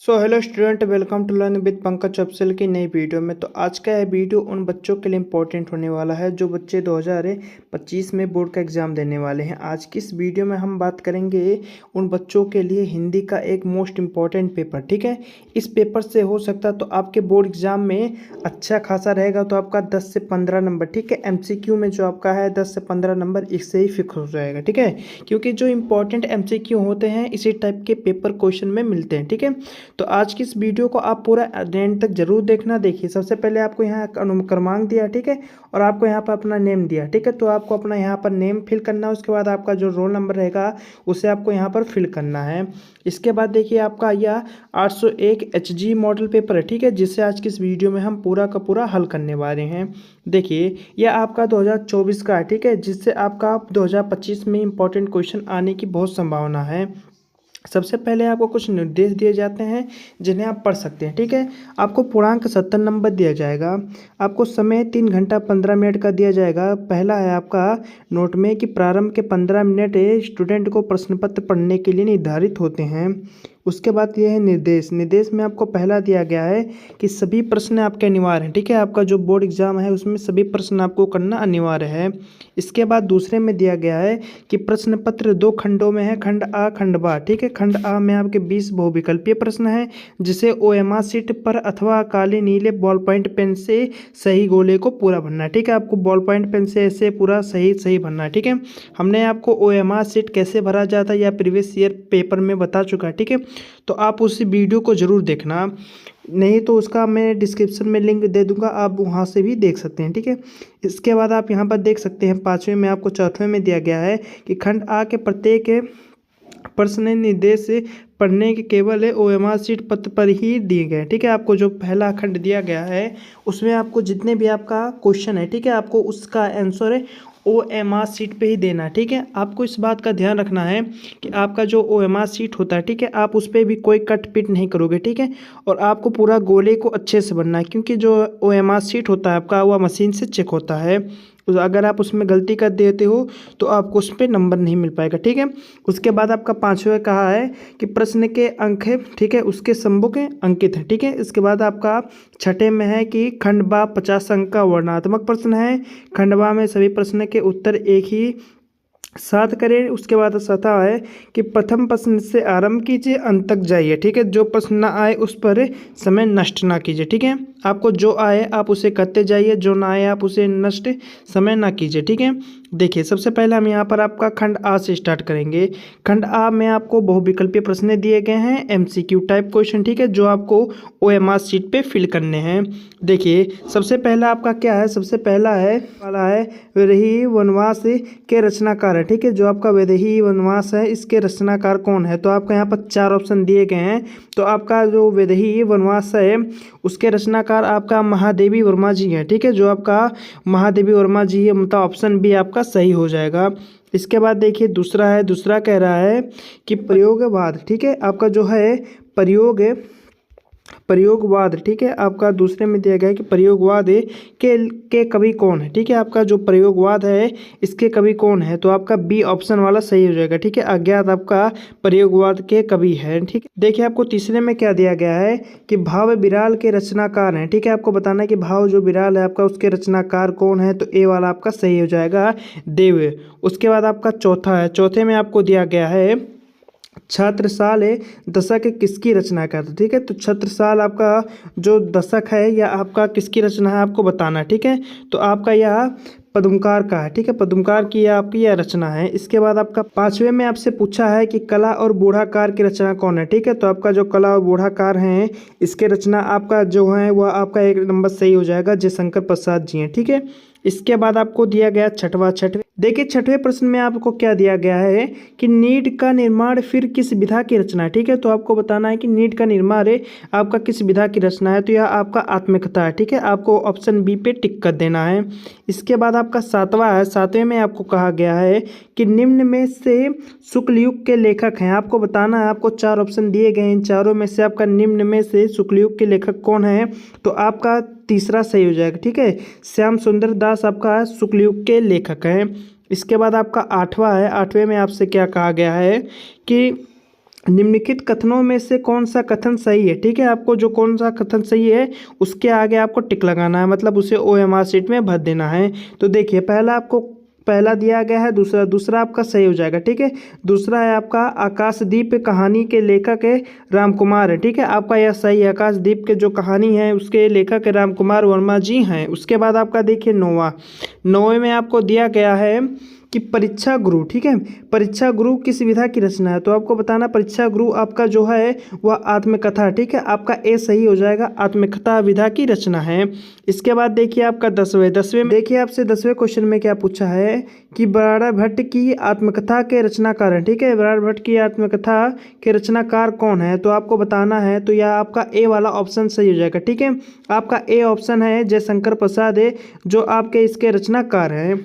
So hello student, welcome to learn with Pankaj Afsal की नई video में। तो आज का यह वीडियो उन बच्चों के लिए इम्पोर्टेंट होने वाला है जो बच्चे 2025 में बोर्ड का एग्ज़ाम देने वाले हैं। आज की इस वीडियो में हम बात करेंगे उन बच्चों के लिए हिंदी का एक मोस्ट इम्पॉर्टेंट पेपर। ठीक है, इस पेपर से हो सकता तो आपके बोर्ड एग्ज़ाम में अच्छा खासा रहेगा, तो आपका 10 से 15 नंबर, ठीक है, MCQ में जो आपका है 10 से 15 नंबर इससे ही फिक्स हो जाएगा। ठीक है, क्योंकि जो इंपॉर्टेंट MCQ होते हैं इसी टाइप के पेपर क्वेश्चन में मिलते हैं। ठीक है, तो आज की इस वीडियो को आप पूरा एंड तक जरूर देखना। देखिए, सबसे पहले आपको यहाँ क्रमांक दिया, ठीक है, और आपको यहाँ पर अपना नेम दिया। ठीक है, तो आपको अपना यहाँ पर नेम फिल करना है। उसके बाद आपका जो रोल नंबर रहेगा उसे आपको यहाँ पर फिल करना है। इसके बाद देखिए, आपका यह 801 HG मॉडल पेपर है। ठीक है, जिससे आज की इस वीडियो में हम पूरा का पूरा हल करने वाले हैं। देखिए, यह आपका 2024 का है। ठीक है, जिससे आपका 2025 में इंपॉर्टेंट क्वेश्चन आने की बहुत संभावना है। सबसे पहले आपको कुछ निर्देश दिए जाते हैं जिन्हें आप पढ़ सकते हैं। ठीक है, आपको पूर्णांक 70 नंबर दिया जाएगा। आपको समय 3 घंटा 15 मिनट का दिया जाएगा। पहला है आपका नोट में कि प्रारंभ के 15 मिनट स्टूडेंट को प्रश्न पत्र पढ़ने के लिए निर्धारित होते हैं। उसके बाद यह है निर्देश। निर्देश में आपको पहला दिया गया है कि सभी प्रश्न आपके अनिवार्य हैं। ठीक है, आपका जो बोर्ड एग्जाम है उसमें सभी प्रश्न आपको करना अनिवार्य है। इसके बाद दूसरे में दिया गया है कि प्रश्न पत्र 2 खंडों में है, खंड आ खंड बा। ठीक है, खंड आ में आपके 20 बहुविकल्पीय प्रश्न है, जिसे OMR शीट पर अथवा काले नीले बॉल पॉइंट पेन से सही गोले को पूरा भरना है। ठीक है, आपको बॉल पॉइंट पेन से ऐसे पूरा सही सही भरना है। ठीक है, हमने आपको OMR शीट कैसे भरा जाता है या प्रीवियस ईयर पेपर में बता चुका है। ठीक है, तो आप उस वीडियो को ज़रूर देखना, नहीं तो उसका मैं डिस्क्रिप्शन में लिंक दे दूंगा, आप वहाँ से भी देख सकते हैं। ठीक है, इसके बाद आप यहाँ पर देख सकते हैं 5वें में आपको 4वें में दिया गया है कि खंड आ के प्रत्येक प्रश्न निर्देश पढ़ने के केवल OMR शीट पत्र पर ही दिए गए। ठीक है, आपको जो पहला खंड दिया गया है उसमें आपको जितने भी आपका क्वेश्चन है, ठीक है, आपको उसका आंसर है OMR शीट पे ही देना है। ठीक है, आपको इस बात का ध्यान रखना है कि आपका जो OMR शीट होता है, ठीक है, आप उस पर भी कोई कट पिट नहीं करोगे। ठीक है, और आपको पूरा गोले को अच्छे से बनना है, क्योंकि जो OMR शीट होता है आपका वह मशीन से चेक होता है। अगर आप उसमें गलती कर देते हो तो आपको उस पर नंबर नहीं मिल पाएगा। ठीक है, उसके बाद आपका 5वां कहा है कि प्रश्न के अंक है, ठीक है, उसके स्तंभों के अंकित है। ठीक है, इसके बाद आपका 6ठे में है कि खंड बा 50 अंक का वर्णनात्मक प्रश्न है। खंड बा में सभी प्रश्न के उत्तर एक ही साथ करें। उसके बाद 7वां है कि प्रथम प्रश्न से आरंभ कीजिए, अंत तक जाइए। ठीक है, जो प्रश्न ना आए उस पर समय नष्ट ना कीजिए। ठीक है, आपको जो आए आप उसे करते जाइए, जो ना आए आप उसे नष्ट समय ना कीजिए। ठीक है, देखिए, सबसे पहले हम यहाँ पर आपका खंड आ से स्टार्ट करेंगे। खंड आ में आपको बहुविकल्पीय प्रश्न दिए गए हैं, MCQ टाइप क्वेश्चन। ठीक है, जो आपको OMR शीट पे फिल करने हैं। देखिए, सबसे पहला आपका क्या है, सबसे पहला है वाला है वैदेही वनवास के रचनाकार है। ठीक है, जो आपका वैदेही वनवास है इसके रचनाकार कौन है, तो आपका यहाँ पर 4 ऑप्शन दिए गए हैं। तो आपका जो वैदेही वनवास है उसके रचनाकार आपका महादेवी वर्मा जी हैं। ठीक है, जो आपका महादेवी वर्मा जी है, मतलब ऑप्शन बी आपका सही हो जाएगा। इसके बाद देखिए, दूसरा है, दूसरा कह रहा है कि प्रयोगवाद। ठीक है, आपका जो है प्रयोगवाद, ठीक है, आपका दूसरे में दिया गया है कि प्रयोगवाद के कवि कौन है। ठीक है, आपका जो प्रयोगवाद है इसके कवि कौन है, तो आपका बी ऑप्शन वाला सही हो जाएगा। ठीक है, अज्ञात आपका प्रयोगवाद के कवि है। ठीक है, देखिए, आपको तीसरे में क्या दिया गया है कि भाव विराल के रचनाकार हैं। ठीक है, आपको बताना है कि भाव जो विराल है आपका उसके रचनाकार कौन है, तो ए वाला आपका सही हो जाएगा, देव। उसके बाद आपका चौथा है, चौथे में आपको दिया गया है छत्रसाल दशक किसकी रचना का था। ठीक है, तो छत्रसाल आपका जो दशक है या आपका किसकी रचना है आपको बताना है। ठीक है, तो आपका यह पद्मकार का है। ठीक है, पद्मकार की आपकी यह रचना है। इसके बाद आपका 5वें में आपसे पूछा है कि कला और बूढ़ाकार की रचना कौन है। ठीक है, तो आपका जो कला और बूढ़ाकार हैं इसके रचना आपका जो है वह आपका 1 नंबर सही हो जाएगा, जयशंकर प्रसाद जी हैं। ठीक है, इसके बाद आपको दिया गया छठवें। देखिए, 6वें प्रश्न में आपको क्या दिया गया है कि नीड का निर्माण फिर किस विधा की रचना है। ठीक है, तो आपको बताना है कि नीड का निर्माण है आपका किस विधा की रचना है, तो यह आपका आत्मकथा है। ठीक है, आपको ऑप्शन बी पे टिक कर देना है। इसके बाद आपका 7वां है, 7वें में आपको कहा गया है कि निम्न में से शुक्ल युग के लेखक हैं। आपको बताना है, आपको 4 ऑप्शन दिए गए हैं, इन चारों में से आपका निम्न में से शुक्ल युग के लेखक कौन है, तो आपका तीसरा सही हो जाएगा। ठीक है, श्याम सुंदर दास आपका शुक्ल युग के लेखक हैं। इसके बाद आपका 8वां है, 8वें में आपसे क्या कहा गया है कि निम्नलिखित कथनों में से कौन सा कथन सही है। ठीक है, आपको जो कौन सा कथन सही है उसके आगे आपको टिक लगाना है, मतलब उसे OMR शीट में भर देना है। तो देखिए, पहला दिया गया है, दूसरा आपका सही हो जाएगा। ठीक है, दूसरा है आपका आकाशदीप कहानी के लेखक है राम कुमार है। ठीक है, आपका यह सही है। आकाशदीप के जो कहानी है उसके लेखक राम कुमार वर्मा जी हैं। उसके बाद आपका देखिए नौवें में आपको दिया गया है कि परीक्षा गुरु। ठीक है, परीक्षा गुरु किस विधा की रचना है, तो आपको बताना परीक्षा गुरु आपका जो है वह आत्मकथा। ठीक है, आपका ए सही हो जाएगा, आत्मकथा विधा की रचना है। इसके बाद देखिए आपका दसवें में देखिए आपसे 10वें क्वेश्चन में क्या पूछा है कि बराड़ा भट्ट की आत्मकथा के रचनाकार हैं। ठीक है, बराड़ा भट्ट की आत्मकथा के रचनाकार कौन है, तो आपको बताना है। तो यह आपका ए वाला ऑप्शन सही हो जाएगा। ठीक है, आपका ए ऑप्शन है जयशंकर प्रसाद है जो आपके इसके रचनाकार हैं।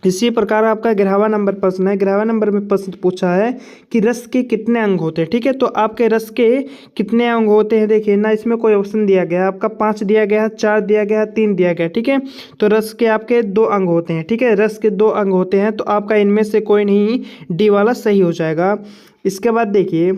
इसी प्रकार आपका 11वां नंबर प्रश्न है। 11वां नंबर में प्रश्न पूछा है कि रस के कितने अंग होते हैं। ठीक है, तो आपके रस के कितने अंग होते हैं, देखिए ना, इसमें कोई ऑप्शन दिया गया, आपका 5 दिया गया, 4 दिया गया, 3 दिया गया। ठीक है, तो रस के आपके 2 अंग होते हैं। ठीक है, रस के 2 अंग होते हैं, तो आपका इनमें से कोई नहीं, डी वाला सही हो जाएगा। इसके बाद देखिए,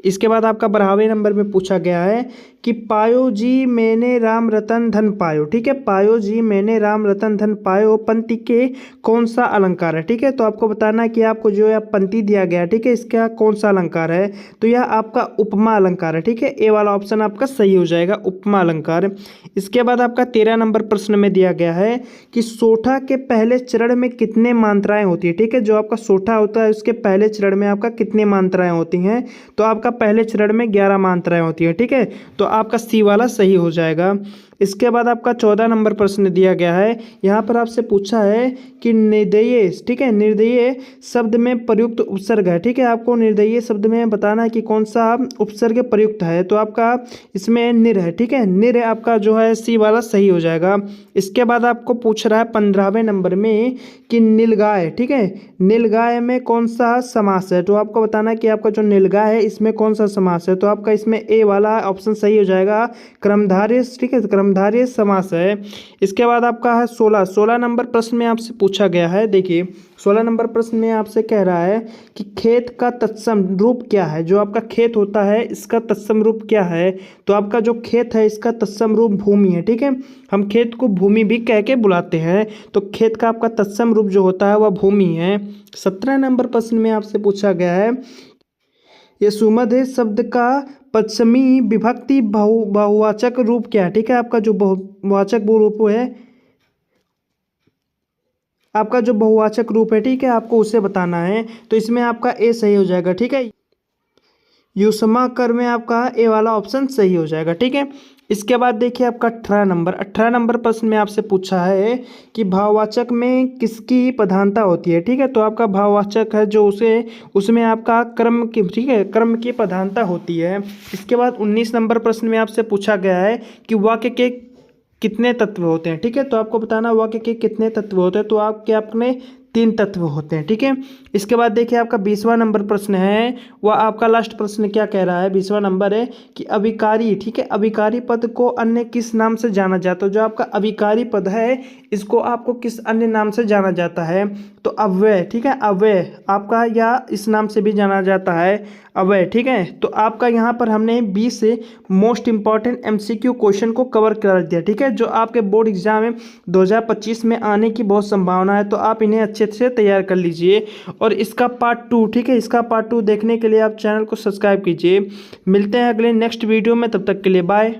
इसके बाद आपका 12वें नंबर में पूछा गया है कि पायो जी मैंने राम रतन धन पायो। ठीक है, पायो जी मैंने राम रतन धन पायो पंक्ति के कौन सा अलंकार है। ठीक है, तो आपको बताना है कि आपको जो है पंक्ति दिया गया है, ठीक है, इसका कौन सा अलंकार है, तो यह आपका उपमा अलंकार है। ठीक है, ए वाला ऑप्शन आपका सही हो जाएगा, उपमा अलंकार। इसके बाद आपका 13 नंबर प्रश्न में दिया गया है कि सोठा के पहले चरण में कितने मात्राएं होती है। ठीक है, जो आपका सोठा होता है उसके पहले चरण में आपका कितने मात्राएं होती हैं, तो आपका पहले चरण में 11 मात्राएं होती है। ठीक है, तो आपका सी वाला सही हो जाएगा। इसके बाद आपका 14 नंबर प्रश्न दिया गया है। यहाँ पर आपसे पूछा है कि निर्दयी, ठीक है, निर्दयी शब्द में प्रयुक्त उपसर्ग है। ठीक है, आपको निर्दयी शब्द में बताना है कि कौन सा उपसर्ग प्रयुक्त है, तो आपका इसमें निर है। ठीक है, निर आपका जो है सी वाला सही हो जाएगा। इसके बाद आपको पूछ रहा है 15वें नंबर में कि नीलगाय। ठीक है, नीलगाय में कौन सा समास है, तो आपको बताना है कि आपका जो नीलगाय है इसमें कौन सा समास है, तो आपका इसमें ए वाला ऑप्शन सही हो जाएगा, कर्मधारय। ठीक है, कर्मधारय समास है। इसके बाद आपका है 16 नंबर प्रश्न में आपसे पूछा गया है। देखिए 16 नंबर प्रश्न में आपसे कह रहा है कि खेत का तत्सम रूप क्या है, जो आपका खेत होता है इसका तत्सम रूप क्या है, तो आपका जो खेत है इसका तत्सम रूप भूमि है। ठीक है, हम खेत को भूमि भी कह के बुलाते हैं, तो खेत का आपका तत्सम रूप जो होता है वह भूमि है। 17 नंबर प्रश्न में आपसे पूछा गया है यशुमध्य शब्द का पश्चिमी विभक्ति बहुवाचक रूप क्या है। ठीक है, आपका जो बहुवाचक रूप है, आपका जो बहुवाचक रूप है, ठीक है, आपको उसे बताना है, तो इसमें आपका ए सही हो जाएगा। ठीक है, युष्माकर में आपका ए वाला ऑप्शन सही हो जाएगा। ठीक है, इसके बाद देखिए आपका 18 नंबर प्रश्न में आपसे पूछा है कि भाववाचक में किसकी प्रधानता होती है। ठीक है, तो आपका भाववाचक है जो उसमें आपका कर्म की, ठीक है, कर्म की प्रधानता होती है। इसके बाद 19 नंबर प्रश्न में आपसे पूछा गया है कि वाक्य के कितने तत्व होते हैं। ठीक है, तो आपको बताना वाक्य के कितने तत्व होते हैं, तो आपके अपने 3 तत्व होते हैं। ठीक है, इसके बाद देखिए आपका 20वां नंबर प्रश्न है, वह आपका लास्ट प्रश्न क्या कह रहा है, 20वां नंबर है कि अभिकारी, ठीक है, अभिकारी पद को अन्य किस नाम से जाना जाता है, जो आपका अभिकारी पद है इसको आपको किस अन्य नाम से जाना जाता है, तो अव्यय। ठीक है, अव्यय आपका या इस नाम से भी जाना जाता है, अव्यय। ठीक है, तो आपका यहाँ पर हमने 20 से मोस्ट इंपॉर्टेंट MCQ क्वेश्चन को कवर कर दिया। ठीक है, जो आपके बोर्ड एग्जाम में 2025 में आने की बहुत संभावना है, तो आप इन्हें अच्छे से तैयार कर लीजिए। और इसका पार्ट 2, ठीक है, इसका पार्ट 2 देखने के लिए आप चैनल को सब्सक्राइब कीजिए। मिलते हैं अगले नेक्स्ट वीडियो में, तब तक के लिए बाय।